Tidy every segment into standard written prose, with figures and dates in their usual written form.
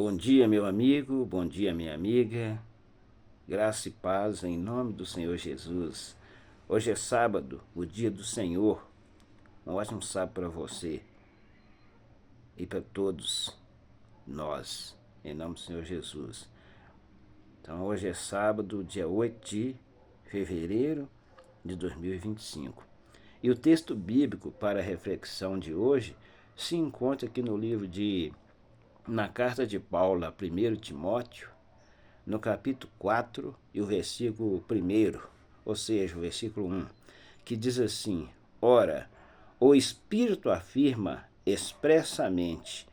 Bom dia, meu amigo, bom dia, minha amiga. Graça e paz em nome do Senhor Jesus. Hoje é sábado, o dia do Senhor. Um ótimo sábado para você e para todos nós, em nome do Senhor Jesus. Então, hoje é sábado, dia 8 de fevereiro de 2025. E o texto bíblico para a reflexão de hoje se encontra aqui no livro na carta de Paulo a 1 Timóteo, no capítulo 4 e o versículo 1, ou seja, o versículo 1, que diz assim: Ora, o Espírito afirma expressamente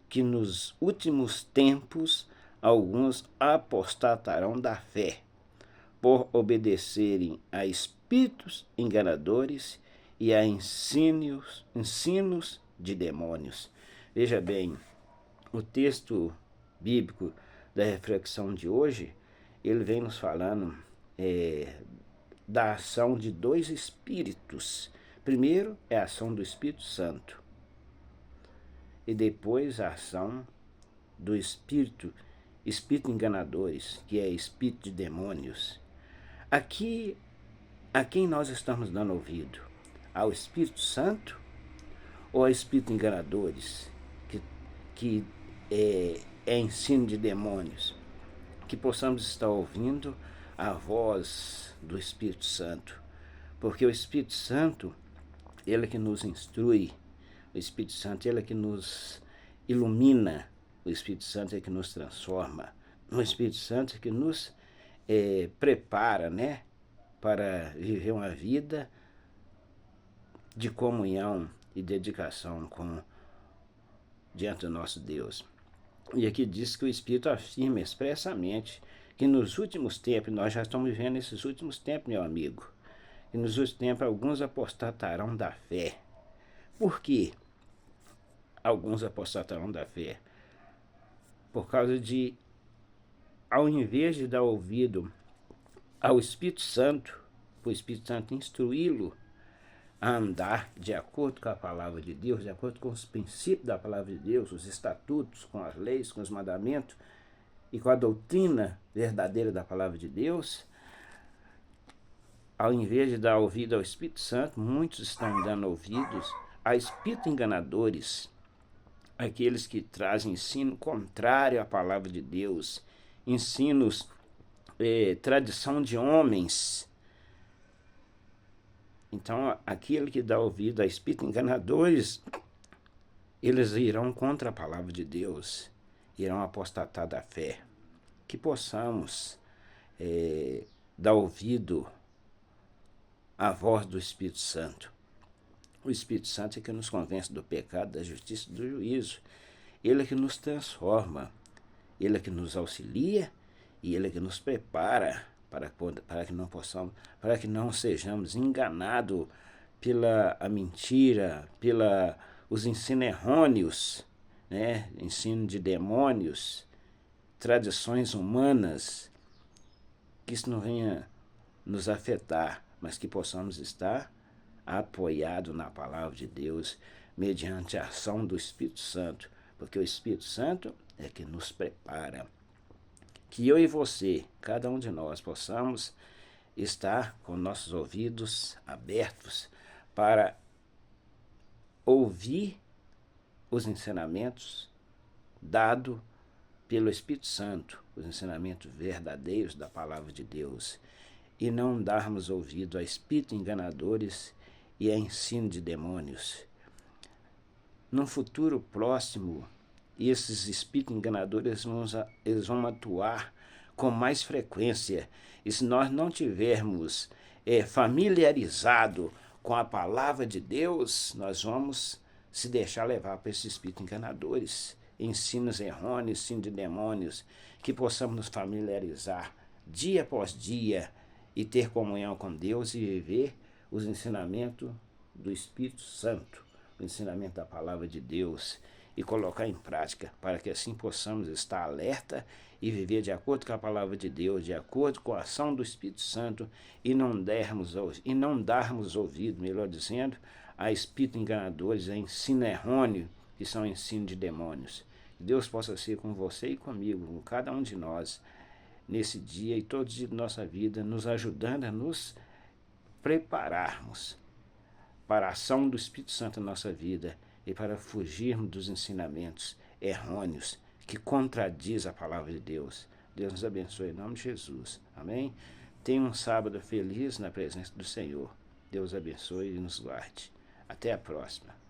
que nos últimos tempos alguns apostatarão da fé, por obedecerem a espíritos enganadores e a ensinos de demônios. Veja bem, o texto bíblico da reflexão de hoje, ele vem nos falando da ação de dois espíritos. Primeiro é a ação do Espírito Santo e depois a ação do espírito enganadores, que é espírito de demônios. Aqui, a quem nós estamos dando ouvido? Ao Espírito Santo ou a espírito enganadores, que é ensino de demônios? Que possamos estar ouvindo a voz do Espírito Santo, porque o Espírito Santo, ele é que nos instrui, o Espírito Santo, ele é que nos ilumina, o Espírito Santo é que nos transforma, o Espírito Santo é que nos prepara, né, para viver uma vida de comunhão e dedicação diante do nosso Deus. E aqui diz que o Espírito afirma expressamente que nos últimos tempos, nós já estamos vivendo esses últimos tempos, meu amigo, que nos últimos tempos alguns apostatarão da fé. Por quê? Alguns apostatarão da fé. Por causa de, ao invés de dar ouvido ao Espírito Santo, o Espírito Santo instruí-lo a andar de acordo com a palavra de Deus, de acordo com os princípios da palavra de Deus, os estatutos, com as leis, com os mandamentos e com a doutrina verdadeira da palavra de Deus, ao invés de dar ouvido ao Espírito Santo, muitos estão dando ouvidos a espíritos enganadores, aqueles que trazem ensino contrário à palavra de Deus, ensinos, tradição de homens. Então, aquele que dá ouvido a espíritos enganadores, eles irão contra a palavra de Deus, irão apostatar da fé. Que possamos dar ouvido à voz do Espírito Santo. O Espírito Santo é que nos convence do pecado, da justiça e do juízo. Ele é que nos transforma, ele é que nos auxilia e ele é que nos prepara para que não sejamos enganados pela a mentira, os ensinos errôneos, né? Ensino de demônios, tradições humanas, que isso não venha nos afetar, mas que possamos estar apoiados na palavra de Deus, mediante a ação do Espírito Santo, porque o Espírito Santo é que nos prepara. Que eu e você, cada um de nós, possamos estar com nossos ouvidos abertos para ouvir os ensinamentos dados pelo Espírito Santo, os ensinamentos verdadeiros da palavra de Deus, e não darmos ouvido a espíritos enganadores e a ensino de demônios. Num futuro próximo, esses espíritos enganadores eles vão atuar com mais frequência. E se nós não tivermos familiarizado com a palavra de Deus, nós vamos se deixar levar para esses espíritos enganadores, ensinos errôneos, ensino de demônios, que possamos nos familiarizar dia após dia e ter comunhão com Deus e viver os ensinamentos do Espírito Santo, o ensinamento da palavra de Deus, e colocar em prática, para que assim possamos estar alerta e viver de acordo com a palavra de Deus, de acordo com a ação do Espírito Santo, e não darmos ouvido, melhor dizendo, a espíritos enganadores, a ensino errôneo, que são ensino de demônios. Deus possa ser com você e comigo, com cada um de nós, nesse dia e todos os dias da nossa vida, nos ajudando a nos prepararmos para a ação do Espírito Santo na nossa vida e para fugirmos dos ensinamentos errôneos que contradiz a palavra de Deus. Deus nos abençoe em nome de Jesus. Amém? Tenha um sábado feliz na presença do Senhor. Deus abençoe e nos guarde. Até a próxima.